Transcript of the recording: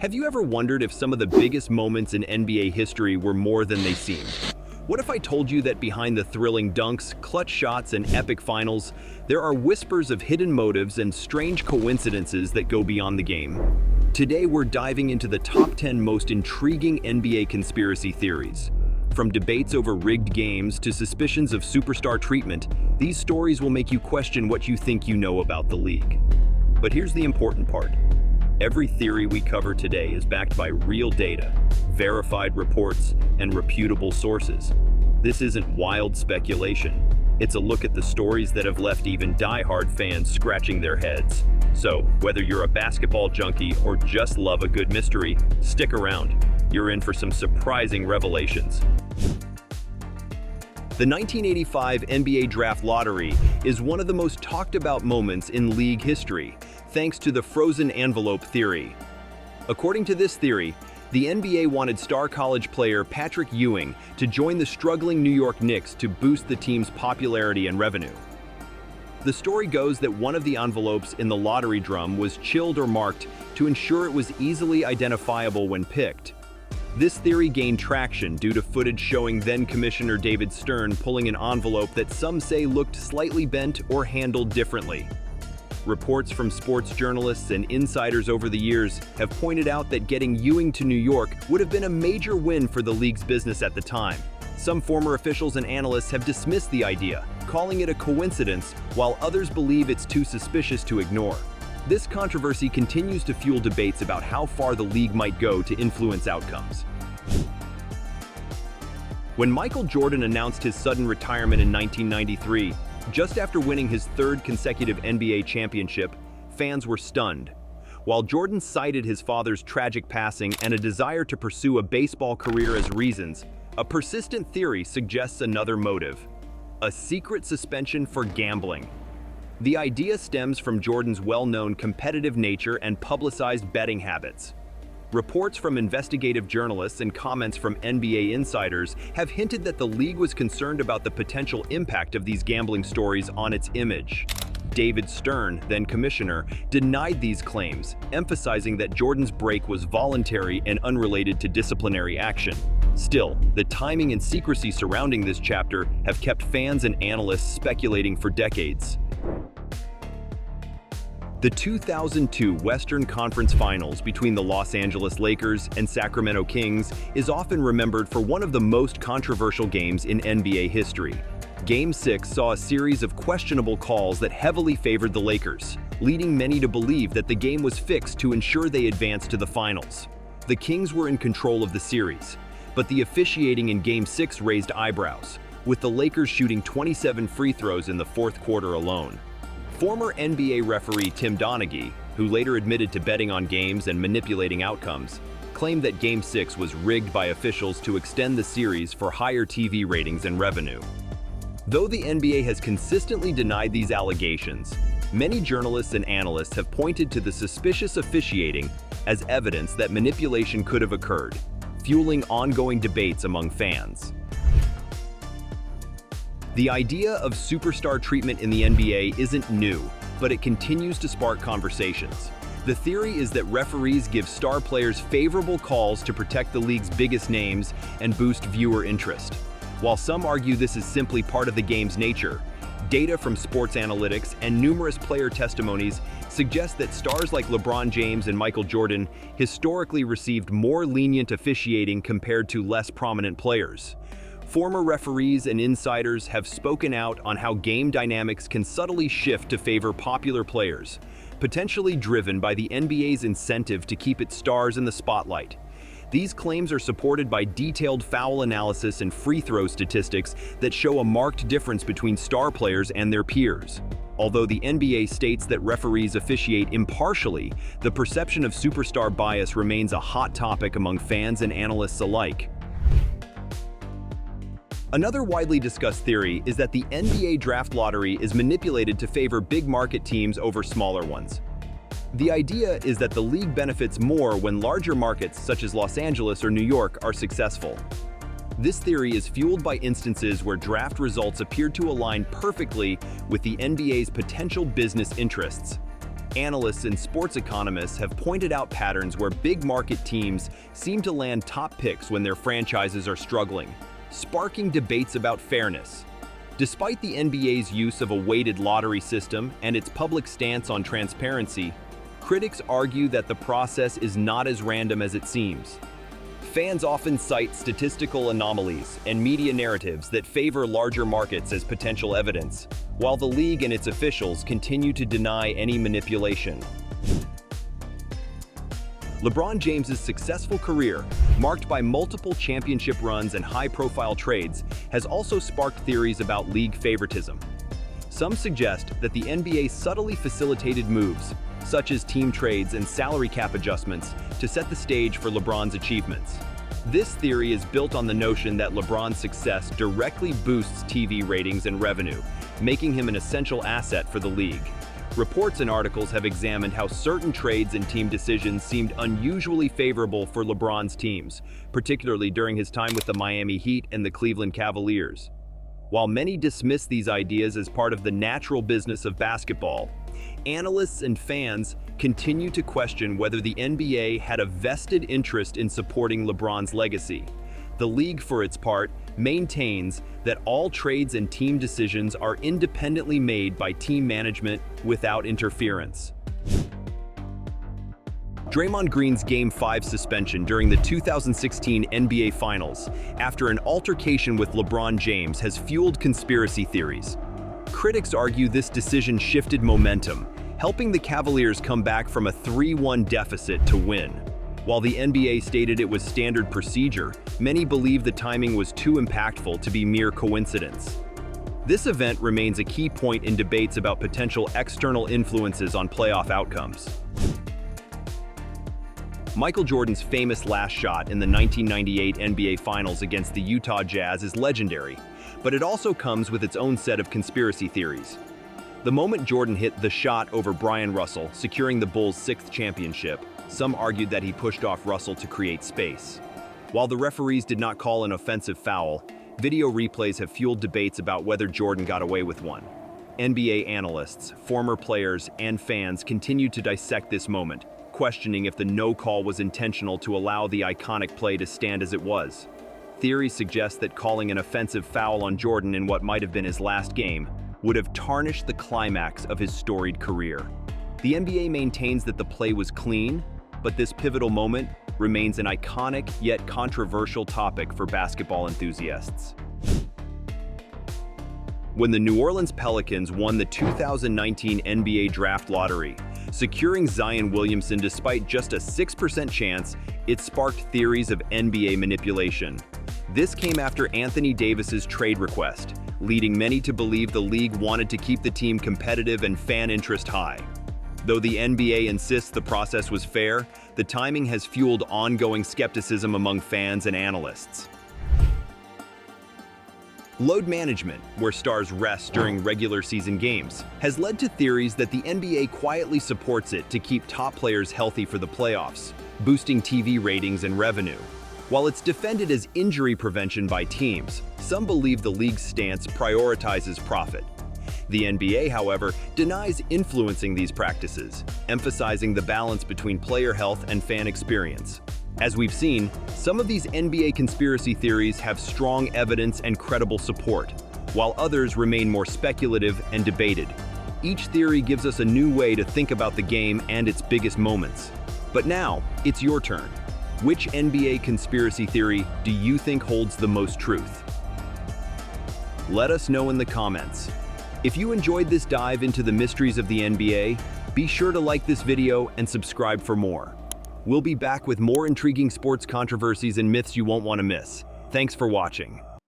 Have you ever wondered if some of the biggest moments in NBA history were more than they seemed? What if I told you that behind the thrilling dunks, clutch shots, and epic finals, there are whispers of hidden motives and strange coincidences that go beyond the game? Today we're diving into the top 10 most intriguing NBA conspiracy theories. From debates over rigged games to suspicions of superstar treatment, these stories will make you question what you think you know about the league. But here's the important part. Every theory we cover today is backed by real data, verified reports, and reputable sources. This isn't wild speculation. It's a look at the stories that have left even die-hard fans scratching their heads. So, whether you're a basketball junkie or just love a good mystery, stick around. You're in for some surprising revelations. The 1985 NBA Draft Lottery is one of the most talked about moments in league history, thanks to the frozen envelope theory. According to this theory, the NBA wanted star college player Patrick Ewing to join the struggling New York Knicks to boost the team's popularity and revenue. The story goes that one of the envelopes in the lottery drum was chilled or marked to ensure it was easily identifiable when picked. This theory gained traction due to footage showing then-Commissioner David Stern pulling an envelope that some say looked slightly bent or handled differently. Reports from sports journalists and insiders over the years have pointed out that getting Ewing to New York would have been a major win for the league's business at the time. Some former officials and analysts have dismissed the idea, calling it a coincidence, while others believe it's too suspicious to ignore. This controversy continues to fuel debates about how far the league might go to influence outcomes. When Michael Jordan announced his sudden retirement in 1993, just after winning his third consecutive NBA championship, fans were stunned. While Jordan cited his father's tragic passing and a desire to pursue a baseball career as reasons, a persistent theory suggests another motive: a secret suspension for gambling. The idea stems from Jordan's well-known competitive nature and publicized betting habits. Reports from investigative journalists and comments from NBA insiders have hinted that the league was concerned about the potential impact of these gambling stories on its image. David Stern, then commissioner, denied these claims, emphasizing that Jordan's break was voluntary and unrelated to disciplinary action. Still, the timing and secrecy surrounding this chapter have kept fans and analysts speculating for decades. The 2002 Western Conference Finals between the Los Angeles Lakers and Sacramento Kings is often remembered for one of the most controversial games in NBA history. Game 6 saw a series of questionable calls that heavily favored the Lakers, leading many to believe that the game was fixed to ensure they advanced to the finals. The Kings were in control of the series, but the officiating in Game 6 raised eyebrows, with the Lakers shooting 27 free throws in the fourth quarter alone. Former NBA referee Tim Donaghy, who later admitted to betting on games and manipulating outcomes, claimed that Game 6 was rigged by officials to extend the series for higher TV ratings and revenue. Though the NBA has consistently denied these allegations, many journalists and analysts have pointed to the suspicious officiating as evidence that manipulation could have occurred, fueling ongoing debates among fans. The idea of superstar treatment in the NBA isn't new, but it continues to spark conversations. The theory is that referees give star players favorable calls to protect the league's biggest names and boost viewer interest. While some argue this is simply part of the game's nature, data from sports analytics and numerous player testimonies suggest that stars like LeBron James and Michael Jordan historically received more lenient officiating compared to less prominent players. Former referees and insiders have spoken out on how game dynamics can subtly shift to favor popular players, potentially driven by the NBA's incentive to keep its stars in the spotlight. These claims are supported by detailed foul analysis and free throw statistics that show a marked difference between star players and their peers. Although the NBA states that referees officiate impartially, the perception of superstar bias remains a hot topic among fans and analysts alike. Another widely discussed theory is that the NBA Draft Lottery is manipulated to favor big market teams over smaller ones. The idea is that the league benefits more when larger markets such as Los Angeles or New York are successful. This theory is fueled by instances where draft results appear to align perfectly with the NBA's potential business interests. Analysts and sports economists have pointed out patterns where big market teams seem to land top picks when their franchises are struggling, sparking debates about fairness. Despite the NBA's use of a weighted lottery system and its public stance on transparency, critics argue that the process is not as random as it seems. Fans often cite statistical anomalies and media narratives that favor larger markets as potential evidence, while the league and its officials continue to deny any manipulation. LeBron James's successful career, marked by multiple championship runs and high-profile trades, has also sparked theories about league favoritism. Some suggest that the NBA subtly facilitated moves, such as team trades and salary cap adjustments, to set the stage for LeBron's achievements. This theory is built on the notion that LeBron's success directly boosts TV ratings and revenue, making him an essential asset for the league. Reports and articles have examined how certain trades and team decisions seemed unusually favorable for LeBron's teams, particularly during his time with the Miami Heat and the Cleveland Cavaliers. While many dismiss these ideas as part of the natural business of basketball, analysts and fans continue to question whether the NBA had a vested interest in supporting LeBron's legacy. The league, for its part, maintains that all trades and team decisions are independently made by team management without interference. Draymond Green's Game 5 suspension during the 2016 NBA Finals after an altercation with LeBron James has fueled conspiracy theories. Critics argue this decision shifted momentum, helping the Cavaliers come back from a 3-1 deficit to win. While the NBA stated it was standard procedure, many believe the timing was too impactful to be mere coincidence. This event remains a key point in debates about potential external influences on playoff outcomes. Michael Jordan's famous last shot in the 1998 NBA Finals against the Utah Jazz is legendary, but it also comes with its own set of conspiracy theories. The moment Jordan hit the shot over Brian Russell, securing the Bulls' 6th championship, some argued that he pushed off Russell to create space. While the referees did not call an offensive foul, video replays have fueled debates about whether Jordan got away with one. NBA analysts, former players, and fans continue to dissect this moment, questioning if the no call was intentional to allow the iconic play to stand as it was. Theories suggest that calling an offensive foul on Jordan in what might have been his last game would have tarnished the climax of his storied career. The NBA maintains that the play was clean, but this pivotal moment remains an iconic yet controversial topic for basketball enthusiasts. When the New Orleans Pelicans won the 2019 NBA Draft Lottery, securing Zion Williamson despite just a 6% chance, it sparked theories of NBA manipulation. This came after Anthony Davis's trade request, leading many to believe the league wanted to keep the team competitive and fan interest high. Though the NBA insists the process was fair, the timing has fueled ongoing skepticism among fans and analysts. Load management, where stars rest during regular season games, has led to theories that the NBA quietly supports it to keep top players healthy for the playoffs, boosting TV ratings and revenue. While it's defended as injury prevention by teams, some believe the league's stance prioritizes profit. The NBA, however, denies influencing these practices, emphasizing the balance between player health and fan experience. As we've seen, some of these NBA conspiracy theories have strong evidence and credible support, while others remain more speculative and debated. Each theory gives us a new way to think about the game and its biggest moments. But now, it's your turn. Which NBA conspiracy theory do you think holds the most truth? Let us know in the comments. If you enjoyed this dive into the mysteries of the NBA, be sure to like this video and subscribe for more. We'll be back with more intriguing sports controversies and myths you won't want to miss. Thanks for watching.